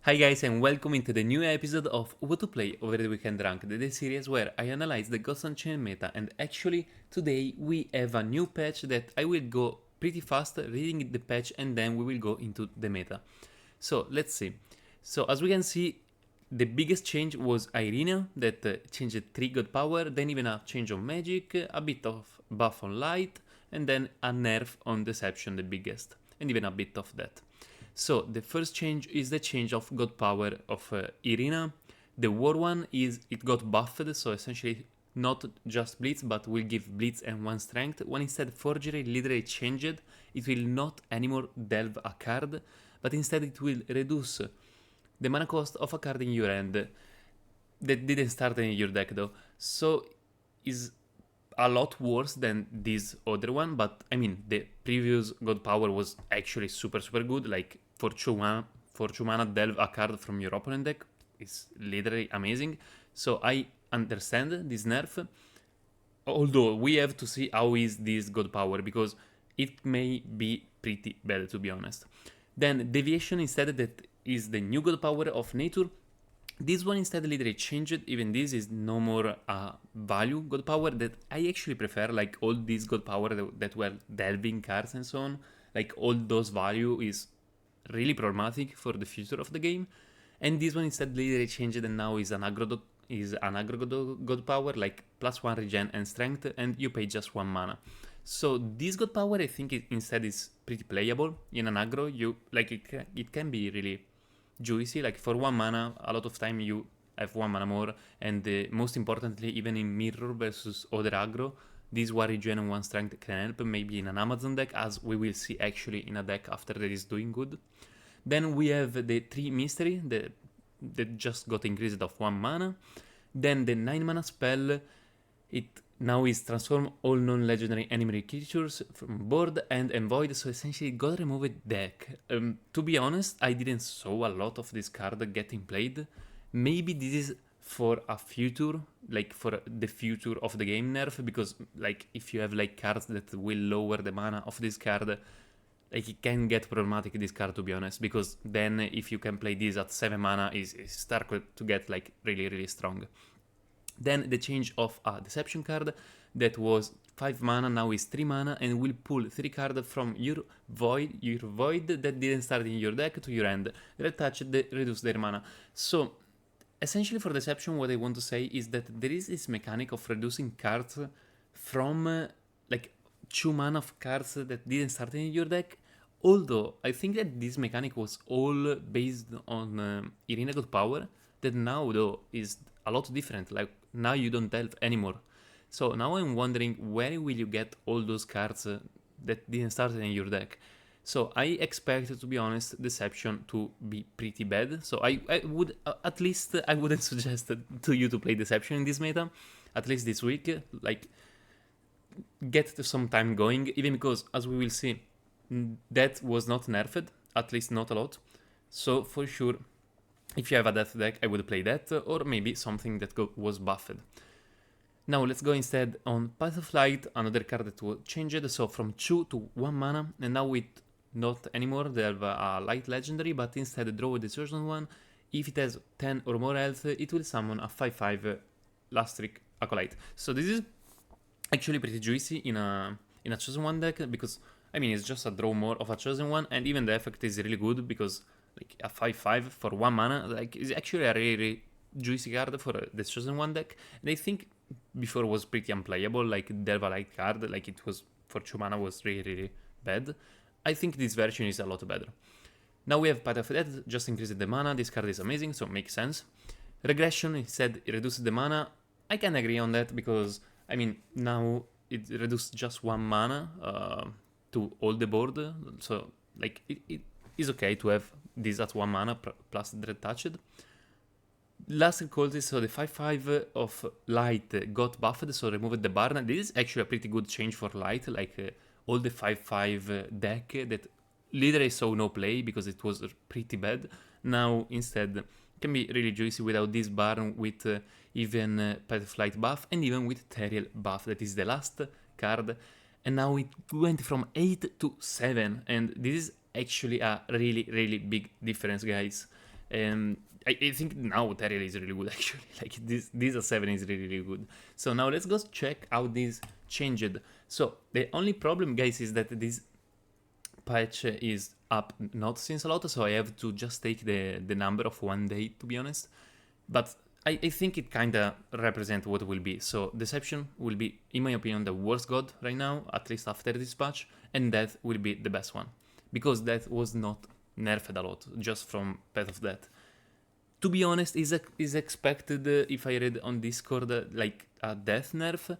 Hi guys and welcome into the new episode of What to Play Over the Weekend Ranked, the series where I analyze the Gods Unchained meta, and actually today we have a new patch that I will go pretty fast reading the patch and then we will go into the meta. So let's see. So as we can see, the biggest change was Irina that changed 3 god power, then even a change of magic, a bit of buff on light, and then a nerf on deception, the biggest, and even a bit of that. So the first change is the change of god power of Irina. The war one is it got buffed, so essentially not just blitz but will give blitz and 1 strength. When instead forgery literally changed, it will not anymore delve a card, but instead it will reduce the mana cost of a card in your hand that didn't start in your deck though. So is a lot worse than this other one, but I mean the previous god power was actually super good. Like for 2 mana delve a card from your opponent deck is literally amazing. So I understand this nerf, although we have to see how is this god power, because it may be pretty bad to be honest. Then deviation instead, that is the new god power of nature. This one instead literally changed. Even this is no more a value god power that I actually prefer. Like all these god power that were delving cards and so on, like all those value is really problematic for the future of the game. And this one instead literally changed and now is an aggro god power, like +1 regen and strength, and you pay just 1 mana. So this god power I think instead is pretty playable in an aggro. You like it can be really juicy. Like for 1 mana, a lot of time you have 1 mana more, and most importantly, even in mirror versus other aggro, this 1 regen and 1 strength can help maybe in an Amazon deck, as we will see actually in a deck after that is doing good. Then we have the 3 mystery that just got increased of 1 mana. Then the 9 mana spell, it now is transform all non-legendary enemy creatures from board and void, so essentially it got removed deck. To be honest, I didn't saw a lot of this card getting played. Maybe this is for a future, like for the future of the game nerf, because like if you have like cards that will lower the mana of this card, like it can get problematic this card to be honest, because then if you can play this at 7 mana is start to get like really strong. Then the change of a deception card that was 5 mana now is 3 mana and will pull 3 cards from your void that didn't start in your deck to your hand. Red touch, reduce their mana. So essentially for deception what I want to say is that there is this mechanic of reducing cards from like 2 mana of cards that didn't start in your deck. Although I think that this mechanic was all based on Irina God power, that now though is a lot different. Like now you don't delve anymore. So now I'm wondering where will you get all those cards that didn't start in your deck. So I expect, to be honest, Deception to be pretty bad. So I would at least I wouldn't suggest to you to play Deception in this meta, at least this week. Like get some time going, even because as we will see, that was not nerfed, at least not a lot. So for sure, if you have a death deck, I would play that, or maybe something that was buffed. Now let's go instead on Path of Light, another card that was changed, so from 2 to 1 mana, and now with not anymore they have a light legendary, but instead draw the chosen one. If it has 10 or more health, it will summon a 5/5 last trick acolyte. So this is actually pretty juicy in a chosen one deck, because I mean it's just a draw more of a chosen one, and even the effect is really good because like a 5/5 for 1 mana like is actually a really juicy card for the chosen one deck. And I think before was pretty unplayable, like Delva Light card, like it was for 2 mana was really bad. I think this version is a lot better. Now we have Path of Death, just increased the mana. This card is amazing, so makes sense. Regression, it said it reduces the mana. I can agree on that because I mean now it reduced just 1 mana to all the board, so like it is okay to have this at 1 mana plus Dread Touched. Last Cultist, so the 5/5 of Light got buffed, so removed the Barn. This is actually a pretty good change for Light, like all the 5/5 deck that literally saw no play because it was pretty bad. Now instead can be really juicy without this Barn, with even Path of Light buff and even with Teriel buff, that is the last card. And now it went from 8 to 7, and this is actually a really big difference, guys. I think now Terrier is really good actually. Like this A7 is really good. So now let's go check how this changed. So the only problem, guys, is that this patch is up not since a lot, so I have to just take the number of one day, to be honest. But I think it kinda represents what will be. So Deception will be, in my opinion, the worst god right now, at least after this patch, and Death will be the best one. Because Death was not nerfed a lot, just from Path of Death. To be honest, is expected, if I read on Discord, like a Death nerf.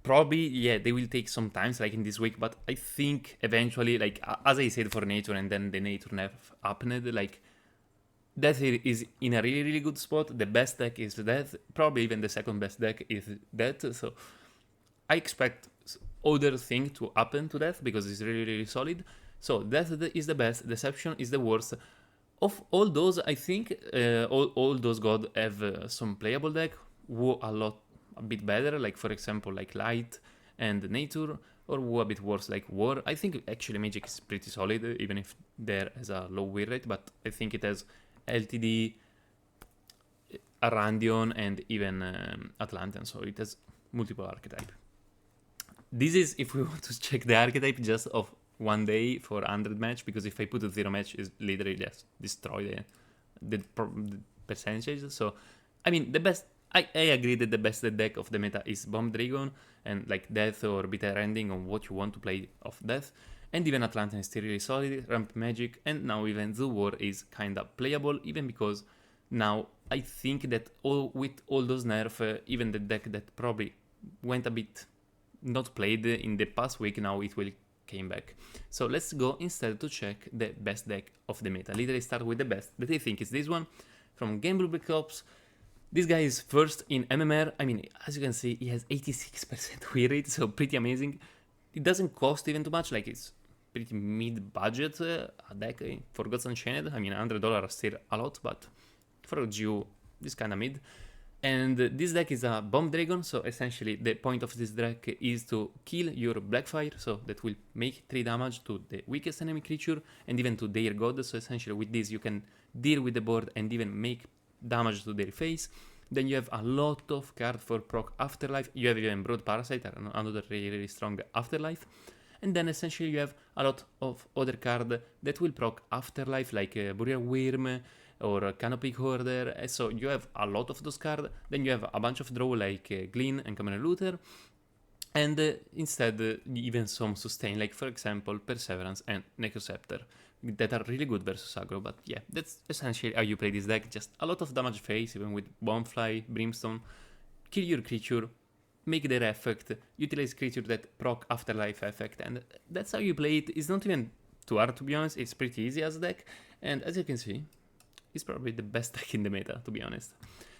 Probably, yeah, they will take some time, like in this week, but I think eventually, like, as I said for Nature and then the Nature nerf happened, like, Death is in a really, really good spot. The best deck is Death. Probably even the second best deck is Death. So I expect other thing to happen to Death because it's really, really solid. So Death is the best. Deception is the worst. Of all those, I think all those gods have some playable deck who a bit better. Like for example, like Light and Nature, or who a bit worse like War. I think actually Magic is pretty solid, even if there has a low win rate. But I think it has LTD, Arandion, and even Atlantean, so it has multiple archetype. This is if we want to check the archetype just of one day for 100 match, because if I put a 0 match, is literally just destroy the percentages. So, I mean, the best, I agree that the best deck of the meta is Bomb Dragon, and like Death or Bitter Ending on what you want to play of Death. And even Atlantean is still really solid, Ramp Magic, and now even the War is kinda playable, even because now I think that with all those nerfs, even the deck that probably went a bit not played in the past week, now it will came back. So let's go instead to check the best deck of the meta. Literally start with the best, that I think is this one, from Gamble Black Ops. This guy is first in MMR, I mean, as you can see, he has 86% win rate, so pretty amazing. It doesn't cost even too much, like it's pretty mid-budget a deck for Gods Unchained. I mean, $100 are still a lot, but for a GU, this kind of mid. And this deck is a Bomb Dragon, so essentially the point of this deck is to kill your Blackfire, so that will make 3 damage to the weakest enemy creature and even to their god. So essentially with this you can deal with the board and even make damage to their face. Then you have a lot of cards for proc Afterlife. You have even Brood Parasite, another really, really strong Afterlife. And then essentially you have a lot of other cards that will proc Afterlife, like Burial Worm or Canopy Hoarder. So you have a lot of those cards. Then you have a bunch of draw like Glean and Common Looter. And instead even some sustain, like for example Perseverance and Necroscepter, that are really good versus aggro. But yeah, that's essentially how you play this deck. Just a lot of damage face, even with Bonfly, Brimstone. Kill your creature, make their effect, utilize creature that proc Afterlife effect, and that's how you play it. It's not even too hard, to be honest. It's pretty easy as a deck, and as you can see, it's probably the best deck in the meta, to be honest.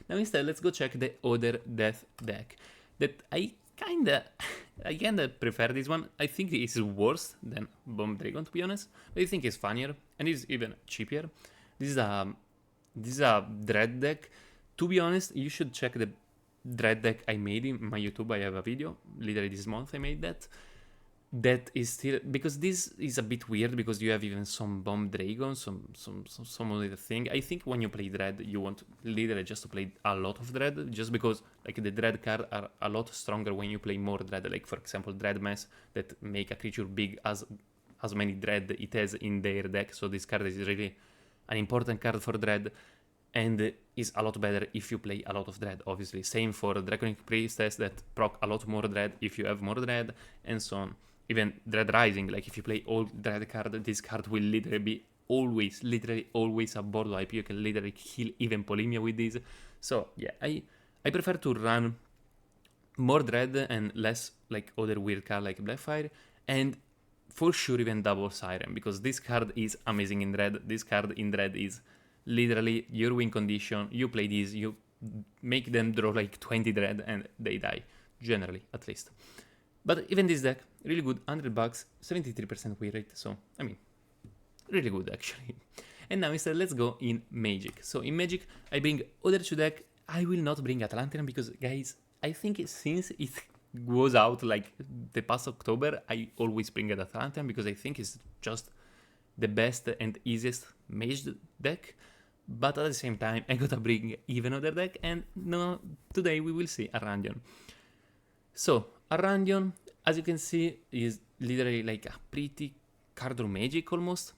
Now instead, let's go check the other Death deck that I kinda prefer this one. I think it is worse than Bomb Dragon, to be honest, but I think it's funnier and it's even cheaper. This is a Dread deck. To be honest, you should check the Dread deck I made in my YouTube. I have a video, literally this month I made that. That is still, because this is a bit weird, because you have even some Bomb Dragon, some other thing. I think when you play Dread, you want literally just to play a lot of Dread, just because like the Dread cards are a lot stronger when you play more Dread. Like for example, Dread Mass that make a creature big as many Dread it has in their deck. So this card is really an important card for Dread, and is a lot better if you play a lot of Dread, obviously. Same for Draconic Priestess that proc a lot more Dread if you have more Dread, and so on. Even Dread Rising, like if you play all Dread card, this card will literally be literally always a board wipe. You can literally kill even Polemia with this. So yeah, I prefer to run more Dread and less like other weird card like Blackfire, and for sure even Double Siren, because this card is amazing in Dread. This card in Dread is literally your win condition. You play this, you make them draw like 20 Dread and they die, generally, at least. But even this deck, really good, $100, 73% win rate, so, I mean, really good actually. And now instead, let's go in Magic. So in Magic, I bring other 2 deck. I will not bring Atlantean because, guys, I think since it goes out like the past October, I always bring Atlantean because I think it's just the best and easiest mage deck, but at the same time I gotta bring even other deck, and no, today we will see Arandion. So Arandion, as you can see, is literally like a pretty card or magic almost.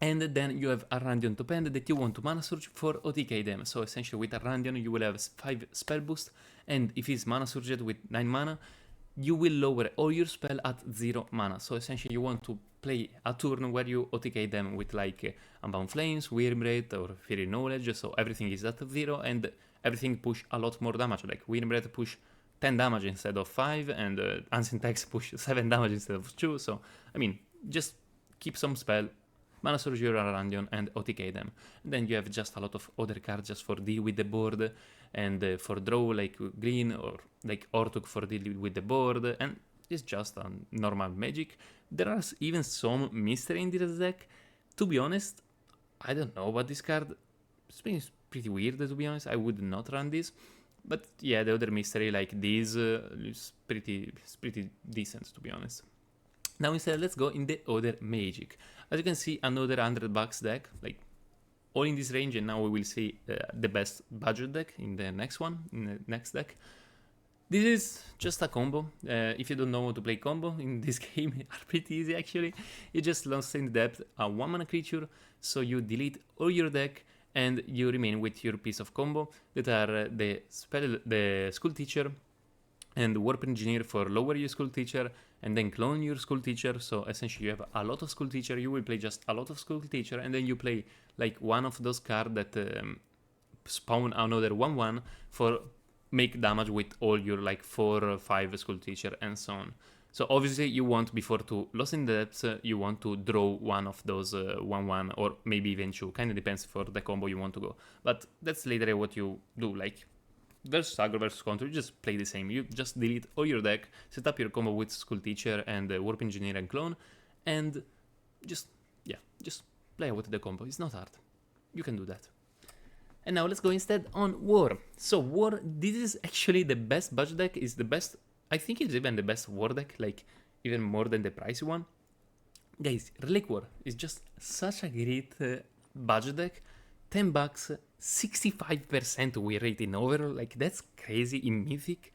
And then you have Arandion top end that you want to mana surge for OTK them. So essentially with Arandion you will have 5 spell boost, and if he's mana surged with 9 mana, you will lower all your spell at 0 mana. So essentially you want to play a turn where you OTK them with like Unbound Flames, Wyrmbreath or Fairy Knowledge, so everything is at 0 and everything push a lot more damage. Like Wyrmbreath push 10 damage instead of 5, and Ancient Text push 7 damage instead of 2. So I mean, just keep some spell, mana surge your Arandion and OTK them. And then you have just a lot of other cards just for deal with the board, and for draw like green, or like Ortug for deal with the board, and it's just a normal magic. There are even some mystery in this deck. To be honest, I don't know about this card. It's pretty weird, to be honest. I would not run this. But yeah, the other mystery like this is pretty decent, to be honest. Now instead, let's go in the other magic. As you can see, another $100 deck, like all in this range, and now we will see the best budget deck in the next one, in the next deck. This is just a combo. If you don't know how to play combo in this game, are pretty easy actually. You just Lost in Depth, a 1-mana creature, so you delete all your deck and you remain with your piece of combo that are the School Teacher and Warp Engineer for lower your School Teacher, and then clone your School Teacher. So essentially you have a lot of School Teacher, you will play just a lot of School Teacher, and then you play like one of those cards that spawn another 1/1 for make damage with all your like 4 or 5 School Teacher and so on. So obviously you want, before to Lost in Depths, you want to draw one of those 1/1 or maybe even 2, kind of depends for the combo you want to go. But that's literally what you do, like versus aggro versus counter, you just play the same. You just delete all your deck, set up your combo with School Teacher and Warp Engineer and Clone, and just play with the combo. It's not hard. You can do that. And now let's go instead on War. So War, this is actually the best budget deck, is the best, I think it's even the best War deck, like even more than the pricey one. Guys, Relic War is just such a great budget deck. $10, 65% win rate in overall, like that's crazy in Mythic.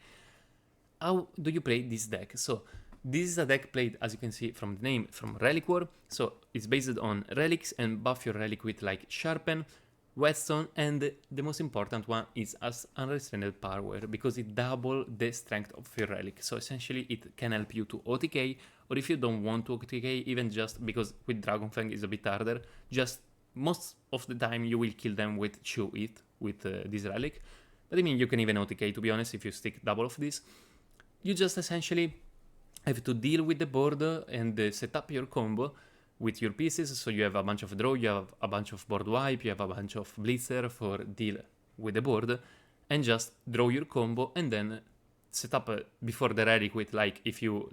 How do you play this deck? So this is a deck played, as you can see from the name, from Relic War. So it's based on relics, and buff your relic with like Sharpen, Whetstone, and the most important one is as Unrestrained Power, because it doubles the strength of your relic. So essentially it can help you to OTK, or if you don't want to OTK, even just because with Dragonfang is a bit harder, just most of the time you will kill them with Chew It, with this relic. But I mean, you can even OTK, to be honest, if you stick double of this. You just essentially have to deal with the board and set up your combo with your pieces. So you have a bunch of draw, you have a bunch of board wipe, you have a bunch of blitzer for deal with the board, and just draw your combo, and then set up before the relic with, like, if you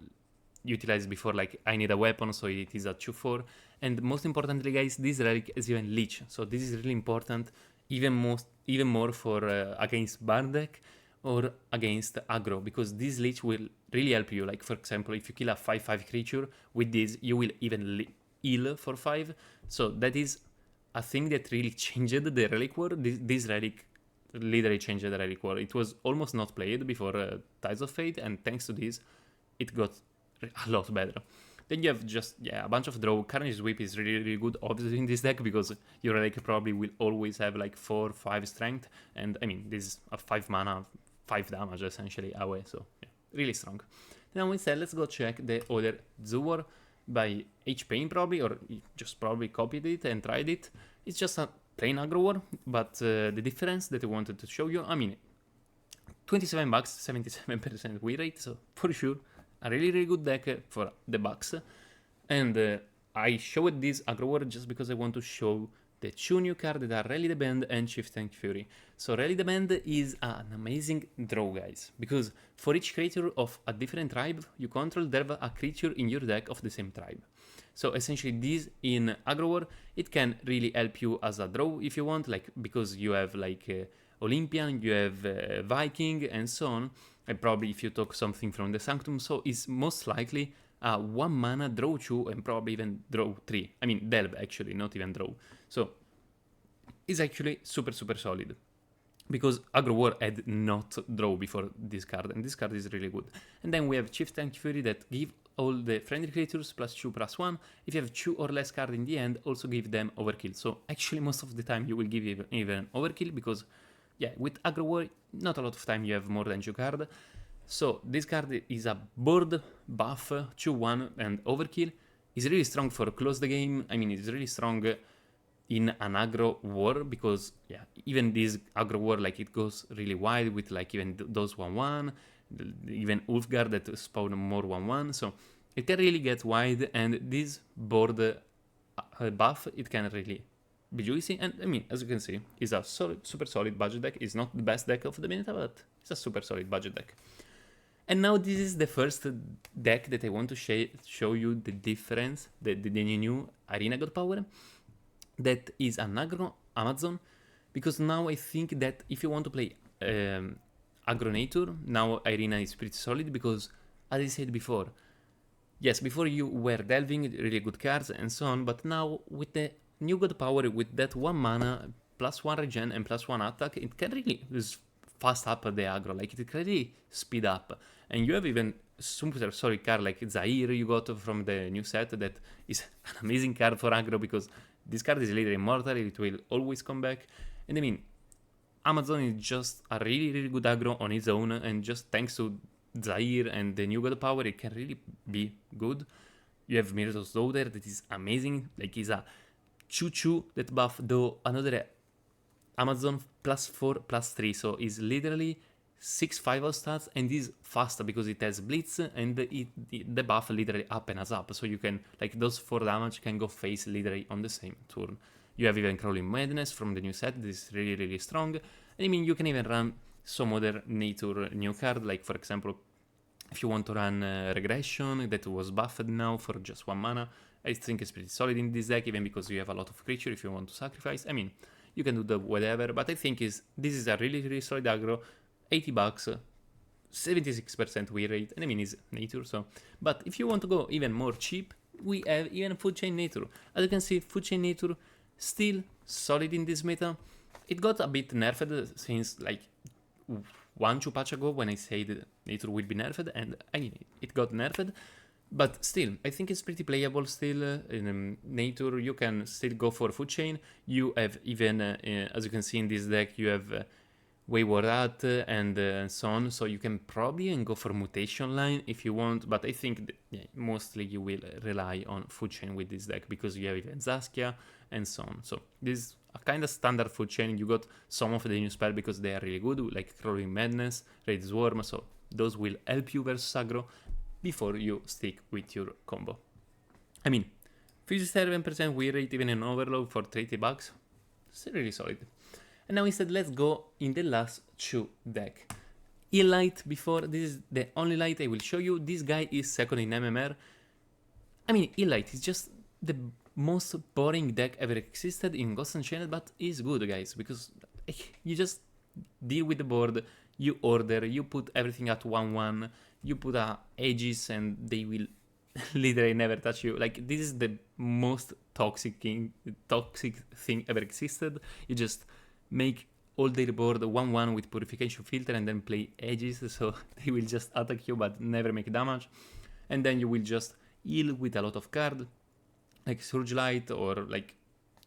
utilize before, like, I need a weapon, so it is a 2/4. And most importantly, guys, this relic is even leech, so this is really important, even more for against Barn deck or against aggro, because this leech will really help you. Like, for example, if you kill a 5/5 creature with this, you will even heal for 5. So that is a thing that really changed the Relic War. This relic literally changed the Relic War. It was almost not played before Tides of Fate, and thanks to this, it got a lot better. Then you have just, a bunch of draw. Carnage Sweep is really, really good, obviously, in this deck, because your relic probably will always have like 4-5 strength, and I mean, this is a 5 mana, 5 damage essentially away, so yeah, really strong. Now instead, let's go check the other Zoo War by H-Pain probably, or just probably copied it and tried it. It's just a plain aggro war, but the difference that I wanted to show you, I mean, $27, 77% win rate, so for sure, a really, really good deck for the bucks. And I showed this aggro war just because I want to show the 2 new cards that are Rally the Band and Chieftain Fury. So Rally the Band is an amazing draw, guys, because for each creature of a different tribe you control, there is a creature in your deck of the same tribe. So essentially this in aggro war, it can really help you as a draw if you want, like, because you have like Olympian, you have Viking and so on, and probably if you took something from the Sanctum, so it's most likely a 1 mana, draw 2, and probably even draw 3. I mean, delve actually, not even draw. So it's actually super solid. Because Aggro War had not draw before this card, and this card is really good. And then we have Chieftain Fury that give all the friendly creatures +2/+1. If you have 2 or less cards in the end, also give them overkill. So actually most of the time you will give even overkill, because yeah, with Aggro War, not a lot of time you have more than 2 cards. So this card is a board buff, 2/1 and overkill. It's really strong for close the game. I mean, it's really strong in an aggro war, because yeah, even this aggro war, like, it goes really wide with like even those 1/1, even Ulfgar that spawn more 1/1, so it can really get wide, and this board buff, it can really be juicy. And I mean, as you can see, it's a super solid budget deck. It's not the best deck of the meta, but it's a super solid budget deck. And now this is the first deck that I want to show you the difference, the new Arena God Power. That is an aggro Amazon, because now I think that if you want to play Agronator, now Arena is pretty solid, because as I said before, yes, before you were delving really good cards and so on, but now with the new God Power, with that 1 mana, +1 regen and +1 attack, it can really fast up the aggro, like it can really speed up. And you have even super solid card like Zaire you got from the new set, that is an amazing card for aggro, because this card is literally immortal, it will always come back. And I mean, Amazon is just a really good aggro on its own, and just thanks to Zaire and the new God Power, it can really be good. You have Myrtle's Daughter, that is amazing, like it's a 2/2 that buff, though another Amazon +4/+3, so it's literally 6/5 of stats, and is faster because it has Blitz, and the buff literally up and up, so you can, like, those 4 damage can go face literally on the same turn. You have even Crawling Madness from the new set, this is really strong. And I mean, you can even run some other nature new card, like for example, if you want to run Regression, that was buffed now for just 1 mana, I think it's pretty solid in this deck, even because you have a lot of creature if you want to sacrifice. I mean, you can do the whatever, but I think this is a really solid aggro. $80, 76% win rate, and I mean, it's nature, so. But if you want to go even more cheap, we have even Food Chain Nature. As you can see, Food Chain Nature still solid in this meta. It got a bit nerfed since like 1-2 patch ago, when I said Nature will be nerfed, and I mean, it got nerfed. But still, I think it's pretty playable still. In Nature, you can still go for Food Chain. You have even, as you can see in this deck, you have Wayward Rat and so on, so you can probably even go for Mutation Line if you want, but I think mostly you will rely on Food Chain with this deck, because you have even Zaskia and so on. So this is a kind of standard Food Chain. You got some of the new spells because they are really good, like Crawling Madness, Raid Swarm, so those will help you versus aggro before you stick with your combo. I mean, 57% win rate even in Overload for $30, it's really solid. And now instead, let's go in the last 2 deck. Elite before, this is the only light I will show you. This guy is second in MMR. I mean, Elite is just the most boring deck ever existed in Gods Unchained, but is good, guys, because you just deal with the board, you order, you put everything at 1/1, you put Aegis, and they will literally never touch you. Like, this is the most toxic thing ever existed. You just make all their board 1/1 with Purification Filter, and then play Aegis, so they will just attack you but never make damage. And then you will just heal with a lot of cards, like Surge Light, or like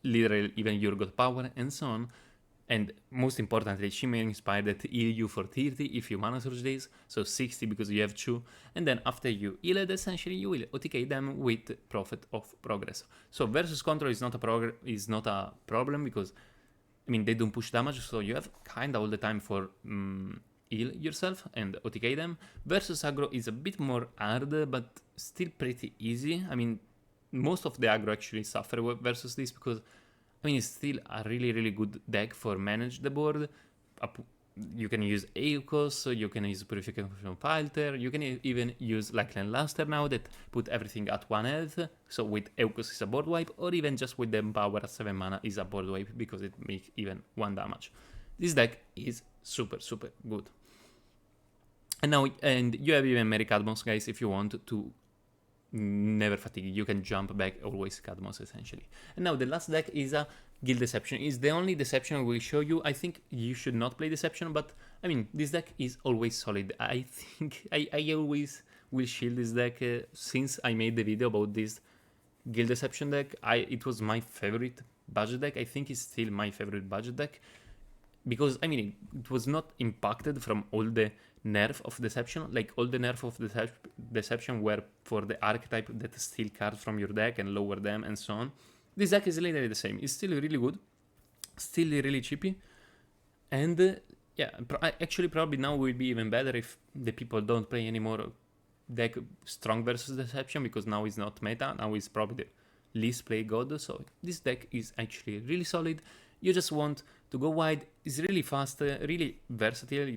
literally even your God Power, and so on. And most importantly, Shimmer Inspire that heal you for 30 if you mana Surge days, so 60 because you have 2. And then after you heal it, essentially you will OTK them with Prophet of Progress. So versus control is not a problem, because I mean, they don't push damage, so you have kinda all the time for heal yourself and OTK them. Versus aggro is a bit more hard, but still pretty easy. I mean, most of the aggro actually suffer versus this, because I mean, it's still a really good deck for manage the board. You can use Eukos, you can use Purification Filter, you can even use Lakeland Luster now that put everything at 1 health, so with Eukos is a board wipe, or even just with the Empower at 7 mana is a board wipe, because it makes even 1 damage. This deck is super good. And now, and you have even Mericadmos, guys, if you want to never fatigue. You can jump back, always Cadmos essentially. And now the last deck is a Guild Deception. Is the only Deception I will show you. I think you should not play Deception, but I mean, this deck is always solid. I think I always will shield this deck since I made the video about this Guild Deception deck. It was my favorite budget deck. I think it's still my favorite budget deck because I mean it was not impacted from all the nerf of Deception. Like all the nerf of Deception were for the archetype that steal cards from your deck and lower them and so on. This deck is literally the same. It's still really good, still really cheapy, and yeah, actually probably now will be even better if the people don't play anymore deck strong versus Deception, because now it's not meta. Now it's probably the least played god. So this deck is actually really solid. You just want to go wide. It's really fast, really versatile,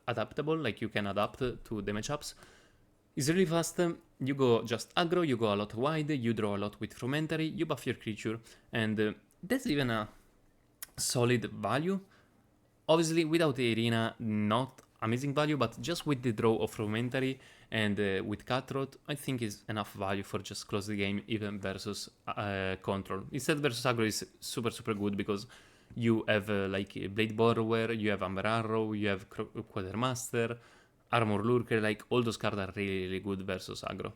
adaptable. Like you can adapt to the matchups. It's really fast. You go just aggro. You go a lot wide. You draw a lot with Frumentary. You buff your creature, and that's even a solid value. Obviously, without the arena, not amazing value, but just with the draw of Frumentary and with Cutthroat, I think is enough value for just close the game, even versus control. Instead, versus aggro is super good because you have like Blade Borrower, you have Amber Arrow, you have Quartermaster, Armor Lurker, like all those cards are really good versus aggro.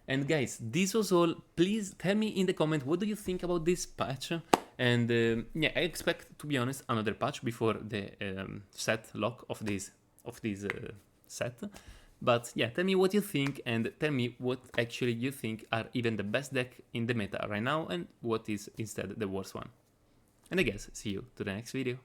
And guys, this was all. Please tell me in the comment what do you think about this patch. And yeah, I expect, to be honest, another patch before the set lock of this set. But yeah, tell me what you think, and tell me what actually you think are even the best deck in the meta right now, and what is instead the worst one. And I guess see you to the next video.